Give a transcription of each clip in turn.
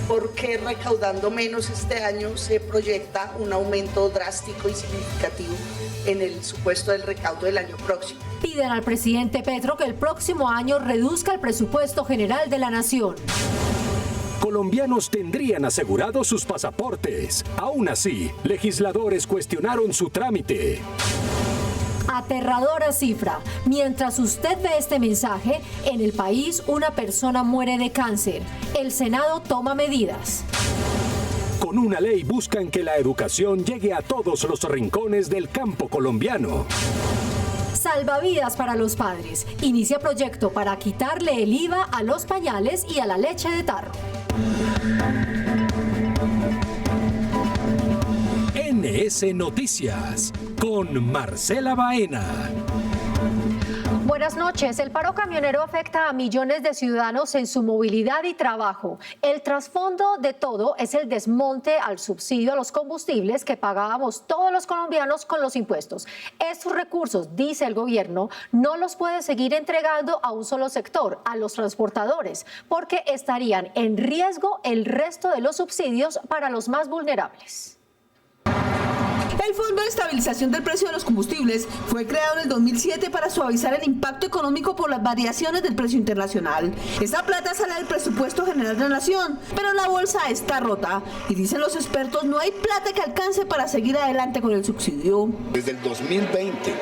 porque recaudando menos este año se proyecta un aumento drástico y significativo en el supuesto del recaudo del año próximo. Piden al presidente Petro que el próximo año reduzca el presupuesto general de la nación. Colombianos tendrían asegurados sus pasaportes. Aún así, legisladores cuestionaron su trámite. Aterradora cifra. Mientras usted ve este mensaje, en el país una persona muere de cáncer. El Senado toma medidas. Con una ley buscan que la educación llegue a todos los rincones del campo colombiano. Salvavidas para los padres. Inicia proyecto para quitarle el IVA a los pañales y a la leche de tarro. NS Noticias con Marcela Baena. Buenas noches. El paro camionero afecta a millones de ciudadanos en su movilidad y trabajo. El trasfondo de todo es el desmonte al subsidio a los combustibles que pagábamos todos los colombianos con los impuestos. Estos recursos, dice el gobierno, no los puede seguir entregando a un solo sector, a los transportadores, porque estarían en riesgo el resto de los subsidios para los más vulnerables. El Fondo de Estabilización del Precio de los Combustibles fue creado en el 2007 para suavizar el impacto económico por las variaciones del precio internacional. Esta plata sale del presupuesto general de la nación, pero la bolsa está rota y dicen los expertos no hay plata que alcance para seguir adelante con el subsidio. Desde el 2020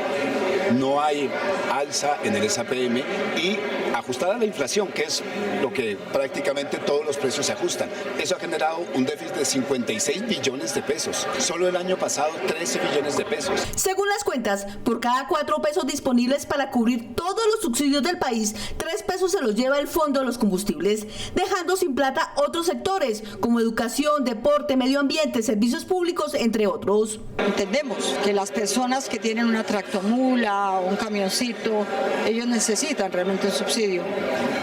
no hay alza en el SAPM y ajustada a la inflación, que es lo que prácticamente todos los precios se ajustan. Eso ha generado un déficit de 56 billones de pesos. Solo el año pasado 13 billones de pesos. Según las cuentas, por cada 4 pesos disponibles para cubrir todos los subsidios del país, 3 pesos se los lleva el Fondo de los Combustibles, dejando sin plata otros sectores como educación, deporte, medio ambiente, servicios públicos, entre otros. Entendemos que las personas que tienen una tractomula o un camioncito, ellos necesitan realmente un subsidio,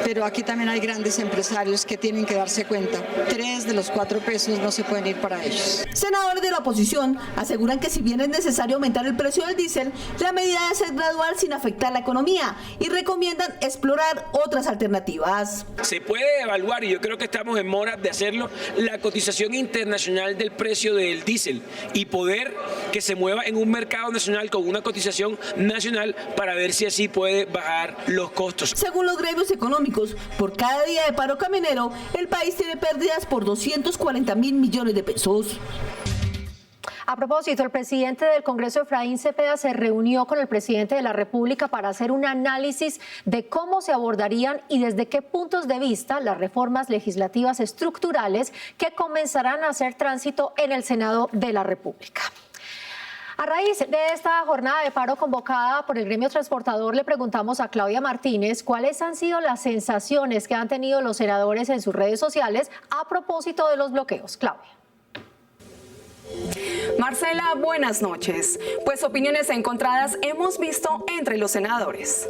pero aquí también hay grandes empresarios que tienen que darse cuenta. 3 de los 4 pesos no se pueden ir para ellos. Senadores de la oposición aseguran que si bien es necesario aumentar el precio del diésel, la medida debe ser gradual sin afectar la economía y recomiendan explorar otras alternativas. Se puede evaluar, y yo creo que estamos en mora de hacerlo, la cotización internacional del precio del diésel y poder que se mueva en un mercado nacional con una cotización nacional para ver si así puede bajar los costos. Según los gremios económicos, por cada día de paro camionero, el país tiene pérdidas por 240.000 millones de pesos. A propósito, el presidente del Congreso, Efraín Cepeda, se reunió con el presidente de la República para hacer un análisis de cómo se abordarían y desde qué puntos de vista las reformas legislativas estructurales que comenzarán a hacer tránsito en el Senado de la República. A raíz de esta jornada de paro convocada por el gremio transportador, le preguntamos a Claudia Martínez cuáles han sido las sensaciones que han tenido los senadores en sus redes sociales a propósito de los bloqueos. Claudia. Marcela, buenas noches. Pues opiniones encontradas hemos visto entre los senadores.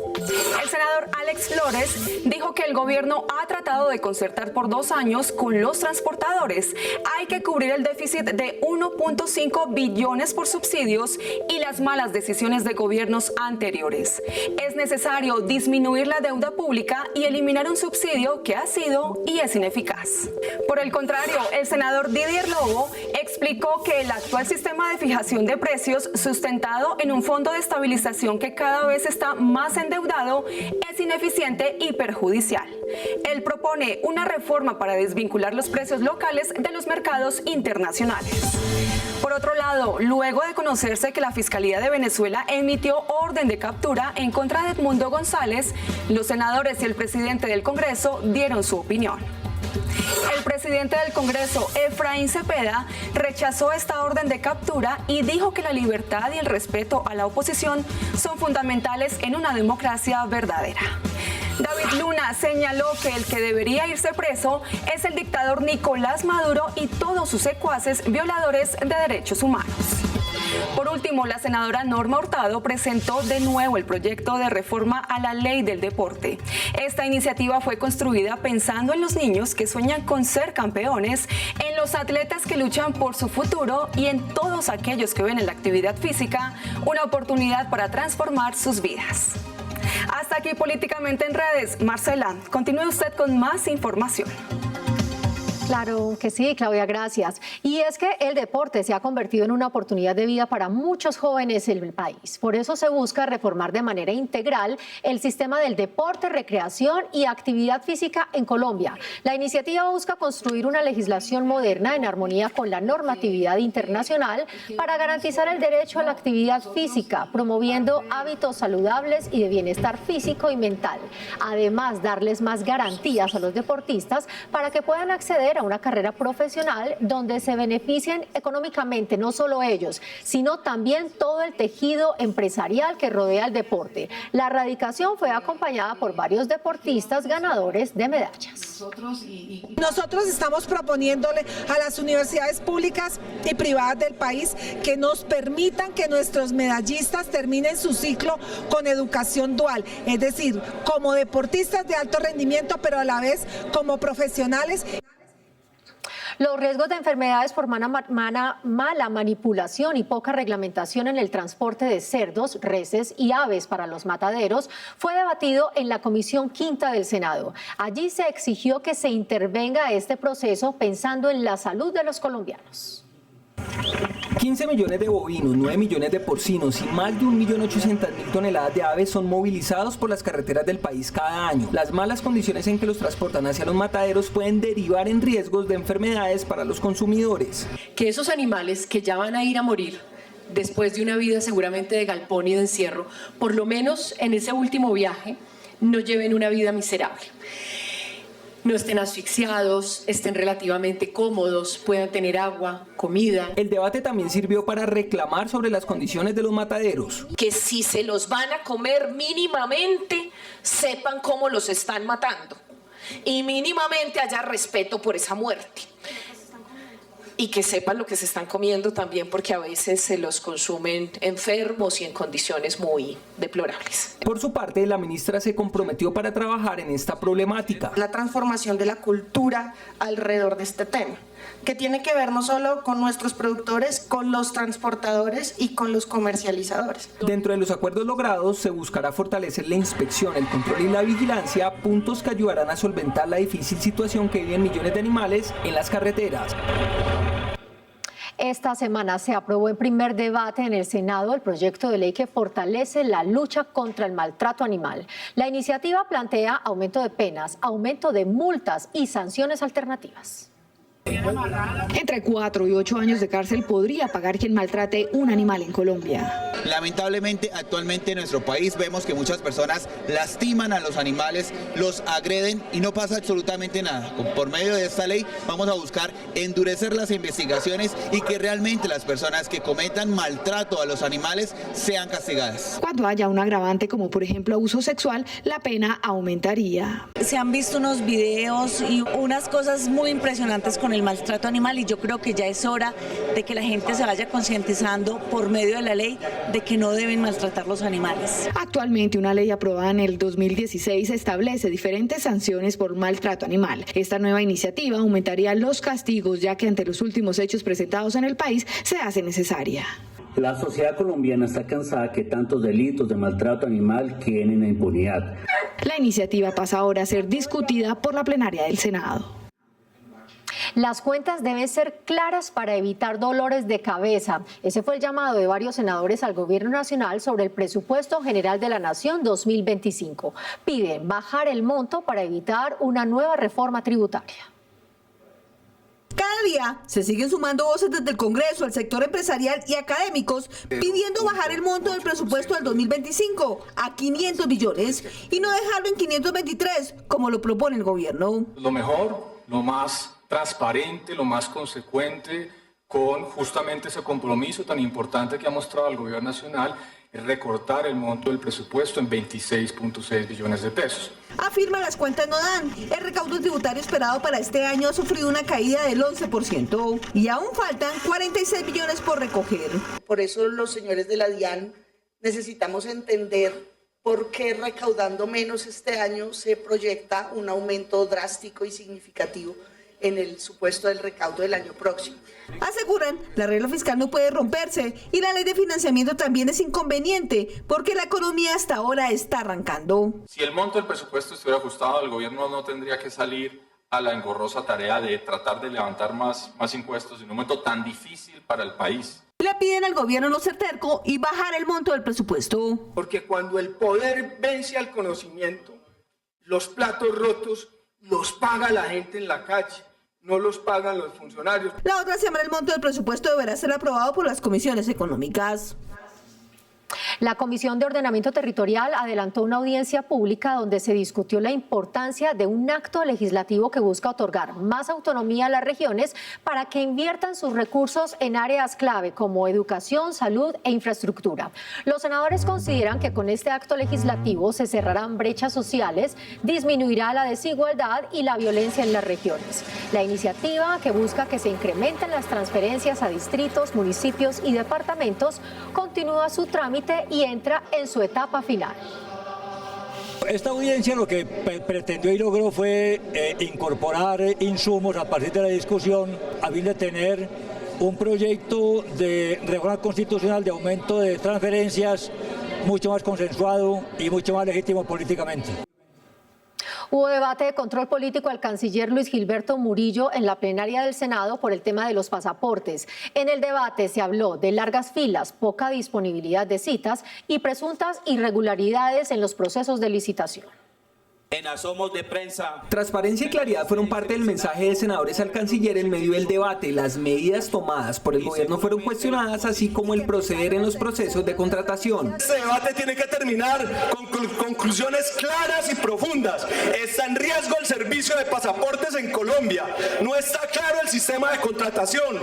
El senador Alex Flores dijo que el gobierno ha tratado de concertar por 2 años con los transportadores. Hay que cubrir el déficit de 1.5 billones por subsidios y las malas decisiones de gobiernos anteriores. Es necesario disminuir la deuda pública y eliminar un subsidio que ha sido y es ineficaz. Por el contrario, el senador Didier Lobo explicó que el actual sistema de fijación de precios sustentado en un fondo de estabilización que cada vez está más endeudado es ineficiente y perjudicial. Él propone una reforma para desvincular los precios locales de los mercados internacionales. Por otro lado, luego de conocerse que la Fiscalía de Venezuela emitió orden de captura en contra de Edmundo González, los senadores y el presidente del Congreso dieron su opinión. El presidente del Congreso, Efraín Cepeda, rechazó esta orden de captura y dijo que la libertad y el respeto a la oposición son fundamentales en una democracia verdadera. David Luna señaló que el que debería irse preso es el dictador Nicolás Maduro y todos sus secuaces violadores de derechos humanos. Por último, la senadora Norma Hurtado presentó de nuevo el proyecto de reforma a la ley del deporte. Esta iniciativa fue construida pensando en los niños que sueñan con ser campeones, en los atletas que luchan por su futuro y en todos aquellos que ven en la actividad física una oportunidad para transformar sus vidas. Hasta aquí Políticamente en Redes. Marcela, continúe usted con más información. Claro que sí, Claudia, gracias. Y es que el deporte se ha convertido en una oportunidad de vida para muchos jóvenes en el país. Por eso se busca reformar de manera integral el sistema del deporte, recreación y actividad física en Colombia. La iniciativa busca construir una legislación moderna en armonía con la normatividad internacional para garantizar el derecho a la actividad física, promoviendo hábitos saludables y de bienestar físico y mental. Además, darles más garantías a los deportistas para que puedan acceder a una carrera profesional donde se beneficien económicamente no solo ellos, sino también todo el tejido empresarial que rodea el deporte. La erradicación fue acompañada por varios deportistas ganadores de medallas. Nosotros estamos proponiéndole a las universidades públicas y privadas del país que nos permitan que nuestros medallistas terminen su ciclo con educación dual, es decir, como deportistas de alto rendimiento, pero a la vez como profesionales. Los riesgos de enfermedades por mala manipulación y poca reglamentación en el transporte de cerdos, reses y aves para los mataderos fue debatido en la Comisión Quinta del Senado. Allí se exigió que se intervenga este proceso pensando en la salud de los colombianos. 15 millones de bovinos, 9 millones de porcinos y más de 1.800.000 toneladas de aves son movilizados por las carreteras del país cada año. Las malas condiciones en que los transportan hacia los mataderos pueden derivar en riesgos de enfermedades para los consumidores. Que esos animales que ya van a ir a morir después de una vida seguramente de galpón y de encierro, por lo menos en ese último viaje, no lleven una vida miserable. No estén asfixiados, estén relativamente cómodos, puedan tener agua, comida. El debate también sirvió para reclamar sobre las condiciones de los mataderos. Que si se los van a comer mínimamente, sepan cómo los están matando y mínimamente haya respeto por esa muerte. Y que sepan lo que se están comiendo también, porque a veces se los consumen enfermos y en condiciones muy deplorables. Por su parte, la ministra se comprometió para trabajar en esta problemática. La transformación de la cultura alrededor de este tema, que tiene que ver no solo con nuestros productores, con los transportadores y con los comercializadores. Dentro de los acuerdos logrados se buscará fortalecer la inspección, el control y la vigilancia, puntos que ayudarán a solventar la difícil situación que viven millones de animales en las carreteras. Esta semana se aprobó en primer debate en el Senado el proyecto de ley que fortalece la lucha contra el maltrato animal. La iniciativa plantea aumento de penas, aumento de multas y sanciones alternativas. Entre 4 y 8 años de cárcel podría pagar quien maltrate un animal en Colombia. Lamentablemente, actualmente en nuestro país vemos que muchas personas lastiman a los animales, los agreden y no pasa absolutamente nada. Por medio de esta ley vamos a buscar endurecer las investigaciones y que realmente las personas que cometan maltrato a los animales sean castigadas. Cuando haya un agravante como por ejemplo abuso sexual, la pena aumentaría. Se han visto unos videos y unas cosas muy impresionantes con el maltrato animal y yo creo que ya es hora de que la gente se vaya concientizando por medio de la ley de que no deben maltratar los animales. Actualmente una ley aprobada en el 2016 establece diferentes sanciones por maltrato animal. Esta nueva iniciativa aumentaría los castigos ya que ante los últimos hechos presentados en el país se hace necesaria. La sociedad colombiana está cansada que tantos delitos de maltrato animal queden en la impunidad. La iniciativa pasa ahora a ser discutida por la plenaria del Senado. Las cuentas deben ser claras para evitar dolores de cabeza. Ese fue el llamado de varios senadores al Gobierno Nacional sobre el Presupuesto General de la Nación 2025. Piden bajar el monto para evitar una nueva reforma tributaria. Cada día se siguen sumando voces desde el Congreso, el sector empresarial y académicos pidiendo bajar el monto del presupuesto del 2025 a 500 billones y no dejarlo en 523 como lo propone el gobierno. Lo mejor, lo más transparente, lo más consecuente con justamente ese compromiso tan importante que ha mostrado el Gobierno Nacional es recortar el monto del presupuesto en 26.6 billones de pesos. Afirma las cuentas no dan. El recaudo tributario esperado para este año ha sufrido una caída del 11% y aún faltan 46 billones por recoger. Por eso los señores de la DIAN necesitamos entender por qué recaudando menos este año se proyecta un aumento drástico y significativo en el supuesto del recaudo del año próximo. Aseguran, la regla fiscal no puede romperse y la ley de financiamiento también es inconveniente porque la economía hasta ahora está arrancando. Si el monto del presupuesto estuviera ajustado, el gobierno no tendría que salir a la engorrosa tarea de tratar de levantar más impuestos en un momento tan difícil para el país. Le piden al gobierno no ser terco y bajar el monto del presupuesto. Porque cuando el poder vence al conocimiento, los platos rotos los paga la gente en la calle, no los pagan los funcionarios. La otra semana el monto del presupuesto deberá ser aprobado por las comisiones económicas. La Comisión de Ordenamiento Territorial adelantó una audiencia pública donde se discutió la importancia de un acto legislativo que busca otorgar más autonomía a las regiones para que inviertan sus recursos en áreas clave como educación, salud e infraestructura. Los senadores consideran que con este acto legislativo se cerrarán brechas sociales, disminuirá la desigualdad y la violencia en las regiones. La iniciativa, que busca que se incrementen las transferencias a distritos, municipios y departamentos, continúa su trámite y entra en su etapa final. Esta audiencia lo que pretendió y logró fue incorporar insumos a partir de la discusión a fin de tener un proyecto de reforma constitucional de aumento de transferencias mucho más consensuado y mucho más legítimo políticamente. Hubo debate de control político al canciller Luis Gilberto Murillo en la plenaria del Senado por el tema de los pasaportes. En el debate se habló de largas filas, poca disponibilidad de citas y presuntas irregularidades en los procesos de licitación. En asomos de prensa. Transparencia y claridad fueron parte del mensaje de senadores al canciller en medio del debate. Las medidas tomadas por el gobierno fueron cuestionadas, así como el proceder en los procesos de contratación. Este debate tiene que terminar con conclusiones claras y profundas. Está en riesgo el servicio de pasaportes en Colombia. No está claro el sistema de contratación.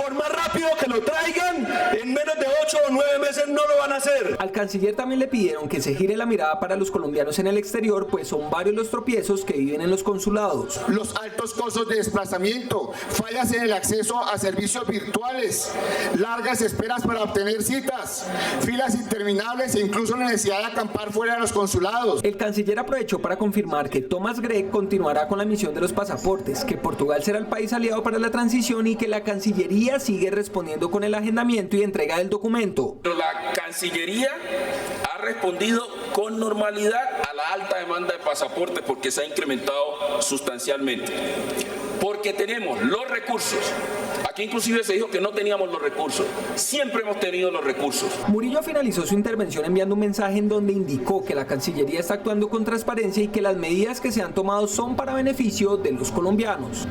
Por más rápido que lo traigan, en menos de 8 o 9 meses no lo van a hacer. Al canciller también le pidieron que se gire la mirada para los colombianos en el exterior, pues son varios los tropiezos que viven en los consulados. Los altos costos de desplazamiento, fallas en el acceso a servicios virtuales, largas esperas para obtener citas, filas interminables e incluso la necesidad de acampar fuera de los consulados. El canciller aprovechó para confirmar que Thomas Grech continuará con la misión de los pasaportes, que Portugal será el país aliado para la transición y que la Cancillería sigue respondiendo con el agendamiento y entrega del documento. La Cancillería ha respondido con normalidad a la alta demanda de pasaportes porque se ha incrementado sustancialmente. Porque tenemos los recursos. Aquí inclusive se dijo que no teníamos los recursos. Siempre hemos tenido los recursos. Murillo finalizó su intervención enviando un mensaje en donde indicó que la Cancillería está actuando con transparencia y que las medidas que se han tomado son para beneficio de los colombianos.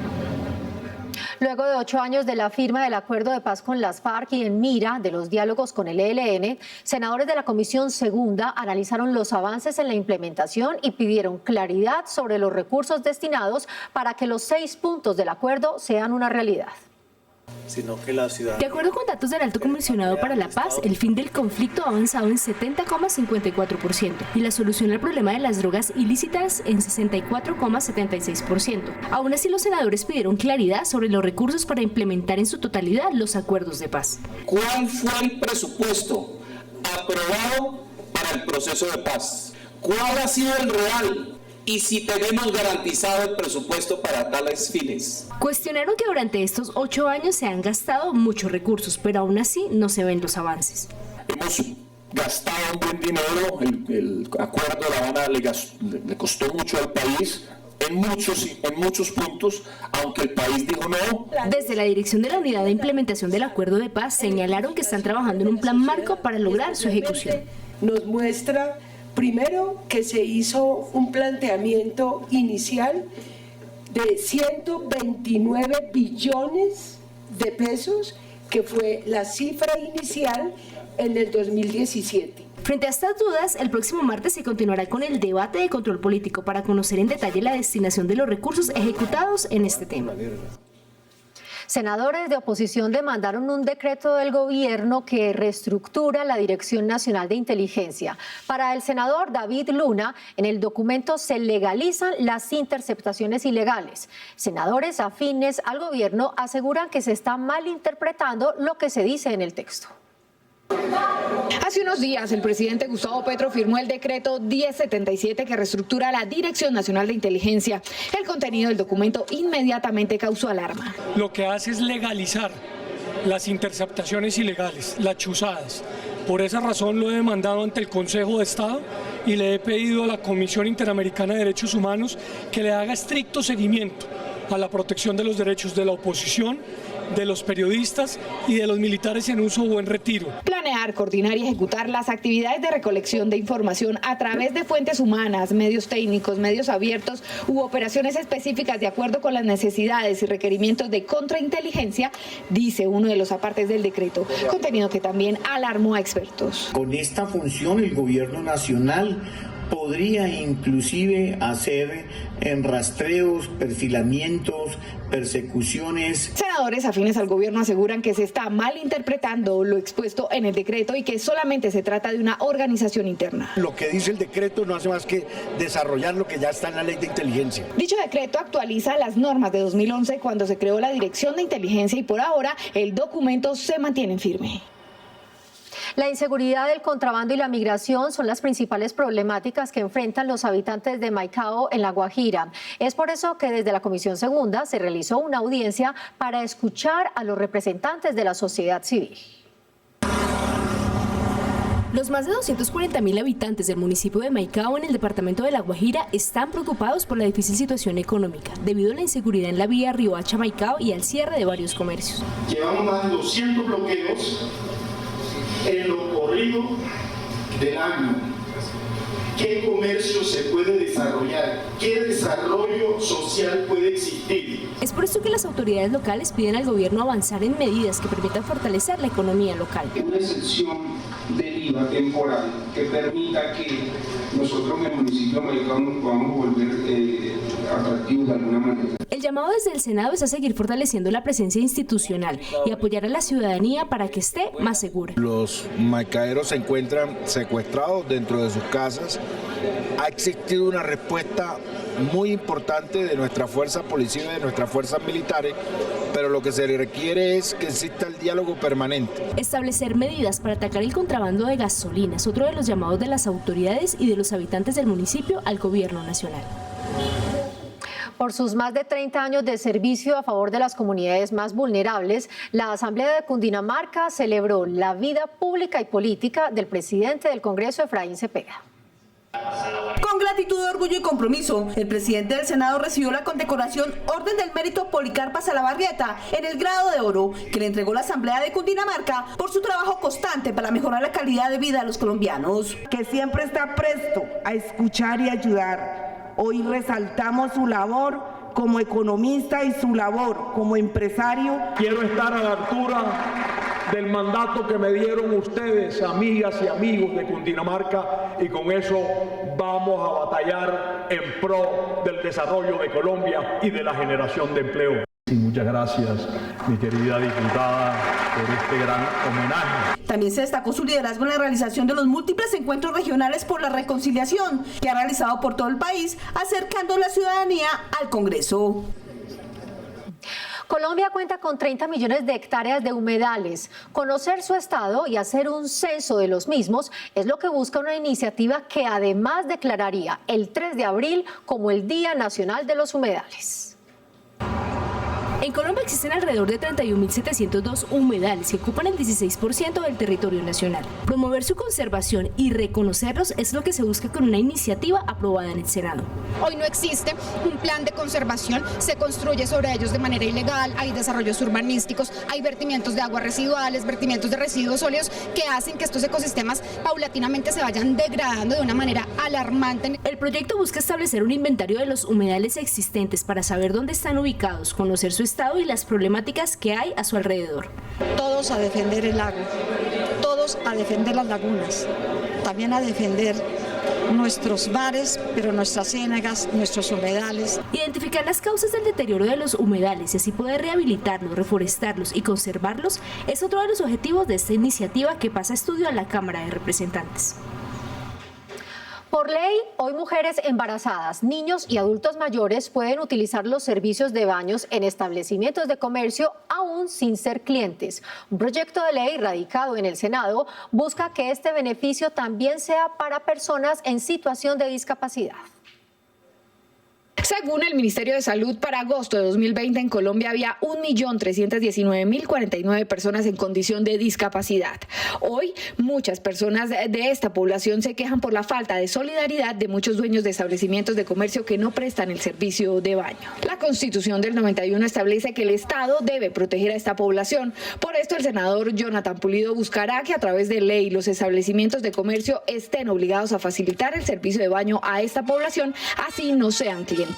Luego de 8 años de la firma del acuerdo de paz con las FARC y en mira de los diálogos con el ELN, senadores de la Comisión Segunda analizaron los avances en la implementación y pidieron claridad sobre los recursos destinados para que los 6 puntos del acuerdo sean una realidad. Sino que la ciudad... De acuerdo con datos del Alto Comisionado para la Paz, el fin del conflicto ha avanzado en 70,54% y la solución al problema de las drogas ilícitas en 64,76%. Aún así, los senadores pidieron claridad sobre los recursos para implementar en su totalidad los acuerdos de paz. ¿Cuál fue el presupuesto aprobado para el proceso de paz? ¿Cuál ha sido el real? Y si tenemos garantizado el presupuesto para tales fines. Cuestionaron que durante estos 8 años se han gastado muchos recursos, pero aún así no se ven los avances. Hemos gastado un buen dinero, el acuerdo de La Habana le costó mucho al país. En muchos puntos, aunque el país dijo no. Desde la dirección de la Unidad de Implementación del Acuerdo de Paz señalaron que están trabajando en un plan marco para lograr su ejecución. Nos muestra primero que se hizo un planteamiento inicial de 129 billones de pesos, que fue la cifra inicial en el 2017. Frente a estas dudas, el próximo martes se continuará con el debate de control político para conocer en detalle la destinación de los recursos ejecutados en este tema. Senadores de oposición demandaron un decreto del gobierno que reestructura la Dirección Nacional de Inteligencia. Para el senador David Luna, en el documento se legalizan las interceptaciones ilegales. Senadores afines al gobierno aseguran que se está malinterpretando lo que se dice en el texto. Hace unos días, el presidente Gustavo Petro firmó el decreto 1077 que reestructura la Dirección Nacional de Inteligencia. El contenido del documento inmediatamente causó alarma. Lo que hace es legalizar las interceptaciones ilegales, las chuzadas, Por esa razón lo he demandado ante el Consejo de Estado y le he pedido a la Comisión Interamericana de Derechos Humanos que le haga estricto seguimiento a la protección de los derechos de la oposición, de los periodistas y de los militares en uso o en retiro. Planear, coordinar y ejecutar las actividades de recolección de información a través de fuentes humanas, medios técnicos, medios abiertos u operaciones específicas de acuerdo con las necesidades y requerimientos de contrainteligencia, dice uno de los apartes del decreto, contenido que también alarmó a expertos. Con esta función el gobierno nacional podría inclusive hacer rastreos, perfilamientos, persecuciones. Senadores afines al gobierno aseguran que se está malinterpretando lo expuesto en el decreto y que solamente se trata de una organización interna. Lo que dice el decreto no hace más que desarrollar lo que ya está en la ley de inteligencia. Dicho decreto actualiza las normas de 2011 cuando se creó la Dirección de Inteligencia y por ahora el documento se mantiene firme. La inseguridad, el contrabando y la migración son las principales problemáticas que enfrentan los habitantes de Maicao en La Guajira. Es por eso que desde la Comisión Segunda se realizó una audiencia para escuchar a los representantes de la sociedad civil. Los más de 240.000 habitantes del municipio de Maicao en el departamento de La Guajira están preocupados por la difícil situación económica debido a la inseguridad en la vía Riohacha-Maicao y al cierre de varios comercios. Llevamos más de 200 bloqueos en lo corrido del año. ¿Qué comercio se puede desarrollar? ¿Qué desarrollo social puede existir? Es por esto que las autoridades locales piden al gobierno avanzar en medidas que permitan fortalecer la economía local. Una excepción del IVA temporal que permita que nosotros en el municipio de Maicao nos podamos volver atractivos de alguna manera. El llamado desde el Senado es a seguir fortaleciendo la presencia institucional y apoyar a la ciudadanía para que esté más segura. Los maicaeros se encuentran secuestrados dentro de sus casas. Ha existido una respuesta muy importante de nuestra fuerza policial y de nuestras fuerzas militares, pero lo que se requiere es que exista el diálogo permanente. Establecer medidas para atacar el contrabando de gasolina es otro de los llamados de las autoridades y de los habitantes del municipio al gobierno nacional. Por sus más de 30 años de servicio a favor de las comunidades más vulnerables, la Asamblea de Cundinamarca celebró la vida pública y política del presidente del Congreso, Efraín Cepeda. Con gratitud, orgullo y compromiso, el presidente del Senado recibió la condecoración Orden del Mérito Policarpa Salabarrieta en el grado de oro que le entregó la Asamblea de Cundinamarca por su trabajo constante para mejorar la calidad de vida de los colombianos. Que siempre está presto a escuchar y ayudar. Hoy resaltamos su labor como economista y su labor como empresario. Quiero estar a la altura del mandato que me dieron ustedes, amigas y amigos de Cundinamarca, y con eso vamos a batallar en pro del desarrollo de Colombia y de la generación de empleo. Y muchas gracias, mi querida diputada, por este gran homenaje. También se destacó su liderazgo en la realización de los múltiples encuentros regionales por la reconciliación que ha realizado por todo el país, acercando a la ciudadanía al Congreso. Colombia cuenta con 30 millones de hectáreas de humedales. Conocer su estado y hacer un censo de los mismos es lo que busca una iniciativa que además declararía el 3 de abril como el Día Nacional de los Humedales. En Colombia existen alrededor de 31.702 humedales que ocupan el 16% del territorio nacional. Promover su conservación y reconocerlos es lo que se busca con una iniciativa aprobada en el Senado. Hoy no existe un plan de conservación, se construye sobre ellos de manera ilegal, hay desarrollos urbanísticos, hay vertimientos de aguas residuales, vertimientos de residuos sólidos que hacen que estos ecosistemas paulatinamente se vayan degradando de una manera alarmante. El proyecto busca establecer un inventario de los humedales existentes para saber dónde están ubicados, conocer su estado y las problemáticas que hay a su alrededor. Todos a defender el lago, todos a defender las lagunas, también a defender nuestros mares, pero nuestras ciénagas, nuestros humedales. Identificar las causas del deterioro de los humedales y así poder rehabilitarlos, reforestarlos y conservarlos es otro de los objetivos de esta iniciativa que pasa a estudio a la Cámara de Representantes. Por ley, hoy mujeres embarazadas, niños y adultos mayores pueden utilizar los servicios de baños en establecimientos de comercio aún sin ser clientes. Un proyecto de ley radicado en el Senado busca que este beneficio también sea para personas en situación de discapacidad. Según el Ministerio de Salud, para agosto de 2020 en Colombia había 1.319.049 personas en condición de discapacidad. Hoy, muchas personas de esta población se quejan por la falta de solidaridad de muchos dueños de establecimientos de comercio que no prestan el servicio de baño. La Constitución del 91 establece que el Estado debe proteger a esta población. Por esto, el senador Jonathan Pulido buscará que a través de ley los establecimientos de comercio estén obligados a facilitar el servicio de baño a esta población, así no sean clientes.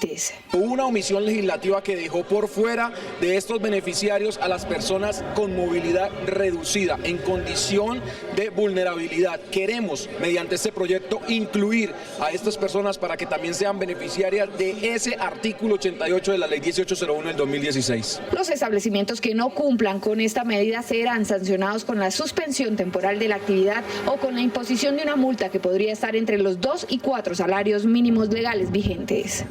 Hubo una omisión legislativa que dejó por fuera de estos beneficiarios a las personas con movilidad reducida, en condición de vulnerabilidad. Queremos, mediante este proyecto, incluir a estas personas para que también sean beneficiarias de ese artículo 88 de la Ley 1801 del 2016. Los establecimientos que no cumplan con esta medida serán sancionados con la suspensión temporal de la actividad o con la imposición de una multa que podría estar entre los 2 y 4 salarios mínimos legales vigentes.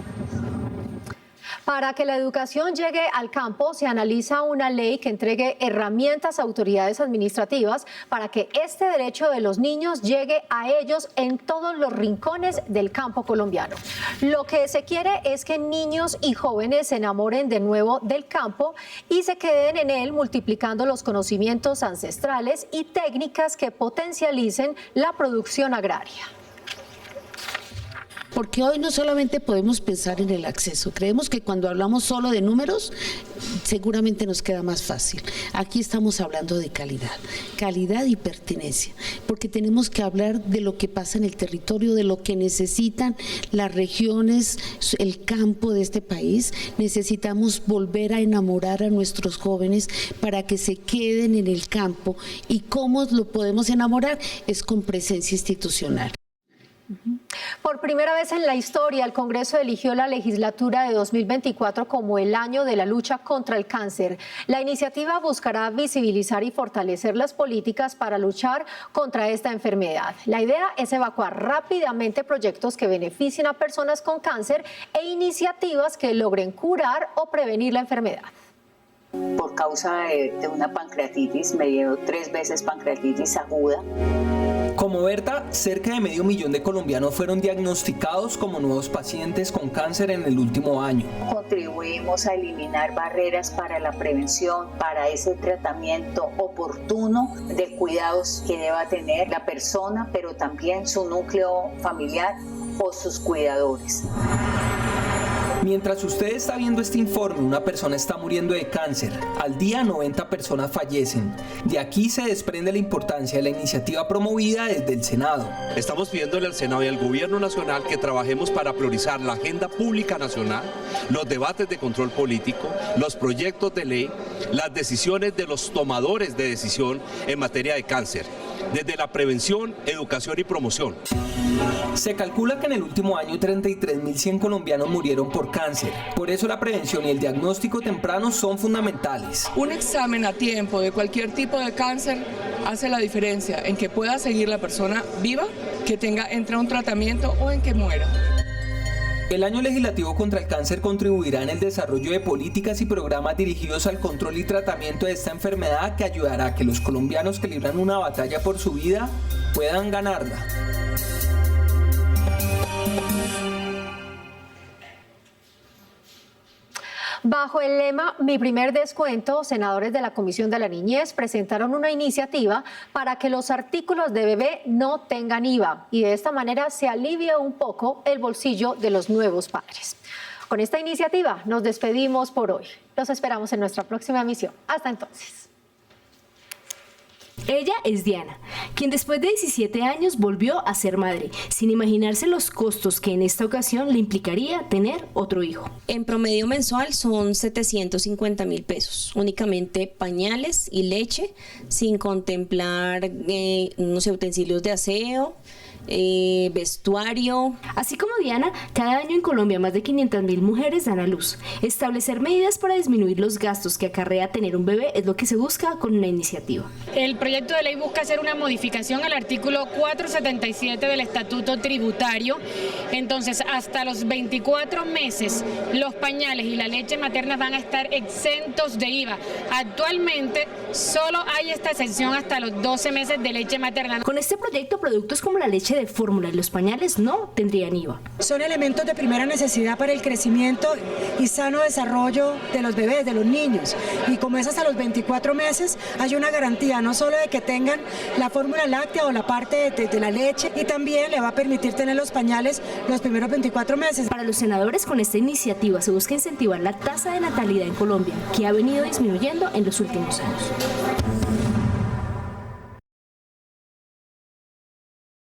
Para que la educación llegue al campo, se analiza una ley que entregue herramientas a autoridades administrativas para que este derecho de los niños llegue a ellos en todos los rincones del campo colombiano. Lo que se quiere es que niños y jóvenes se enamoren de nuevo del campo y se queden en él, multiplicando los conocimientos ancestrales y técnicas que potencialicen la producción agraria. Porque hoy no solamente podemos pensar en el acceso, creemos que cuando hablamos solo de números, seguramente nos queda más fácil. Aquí estamos hablando de calidad y pertinencia, porque tenemos que hablar de lo que pasa en el territorio, de lo que necesitan las regiones, el campo de este país. Necesitamos volver a enamorar a nuestros jóvenes para que se queden en el campo. ¿Y cómo lo podemos enamorar? Es con presencia institucional. Por primera vez en la historia, el Congreso eligió la legislatura de 2024 como el año de la lucha contra el cáncer. La iniciativa buscará visibilizar y fortalecer las políticas para luchar contra esta enfermedad. La idea es evacuar rápidamente proyectos que beneficien a personas con cáncer e iniciativas que logren curar o prevenir la enfermedad. Por causa de una pancreatitis, me dio 3 veces pancreatitis aguda. Como Berta, cerca de 500.000 de colombianos fueron diagnosticados como nuevos pacientes con cáncer en el último año. Contribuimos a eliminar barreras para la prevención, para ese tratamiento oportuno de cuidados que deba tener la persona, pero también su núcleo familiar o sus cuidadores. Mientras usted está viendo este informe, una persona está muriendo de cáncer. Al día 90 personas fallecen. De aquí se desprende la importancia de la iniciativa promovida desde el Senado. Estamos pidiéndole al Senado y al Gobierno Nacional que trabajemos para priorizar la agenda pública nacional, los debates de control político, los proyectos de ley, las decisiones de los tomadores de decisión en materia de cáncer, desde la prevención, educación y promoción. Se calcula que en el último año 33.100 colombianos murieron por cáncer. Por eso la prevención y el diagnóstico temprano son fundamentales. Un examen a tiempo de cualquier tipo de cáncer hace la diferencia en que pueda seguir la persona viva, que entre a un tratamiento o en que muera. El año legislativo contra el cáncer contribuirá en el desarrollo de políticas y programas dirigidos al control y tratamiento de esta enfermedad que ayudará a que los colombianos que libran una batalla por su vida puedan ganarla. Bajo el lema Mi primer descuento, senadores de la Comisión de la Niñez presentaron una iniciativa para que los artículos de bebé no tengan IVA y de esta manera se alivie un poco el bolsillo de los nuevos padres. Con esta iniciativa nos despedimos por hoy. Los esperamos en nuestra próxima emisión. Hasta entonces. Ella es Diana, quien después de 17 años volvió a ser madre, sin imaginarse los costos que en esta ocasión le implicaría tener otro hijo. En promedio mensual son 750.000 pesos, únicamente pañales y leche, sin contemplar utensilios de aseo, vestuario. Así como Diana, cada año en Colombia más de 500.000 mujeres dan a luz. Establecer medidas para disminuir los gastos que acarrea tener un bebé es lo que se busca con una iniciativa. El proyecto de ley busca hacer una modificación al artículo 477 del Estatuto Tributario. Entonces, hasta los 24 meses, los pañales y la leche materna van a estar exentos de IVA. Actualmente, solo hay esta exención hasta los 12 meses de leche materna. Con este proyecto, productos como la leche leche de fórmula y los pañales no tendrían IVA. Son elementos de primera necesidad para el crecimiento y sano desarrollo de los bebés, de los niños. Y como es hasta los 24 meses, hay una garantía no solo de que tengan la fórmula láctea o la parte de la leche, y también le va a permitir tener los pañales los primeros 24 meses. Para los senadores, con esta iniciativa se busca incentivar la tasa de natalidad en Colombia, que ha venido disminuyendo en los últimos años.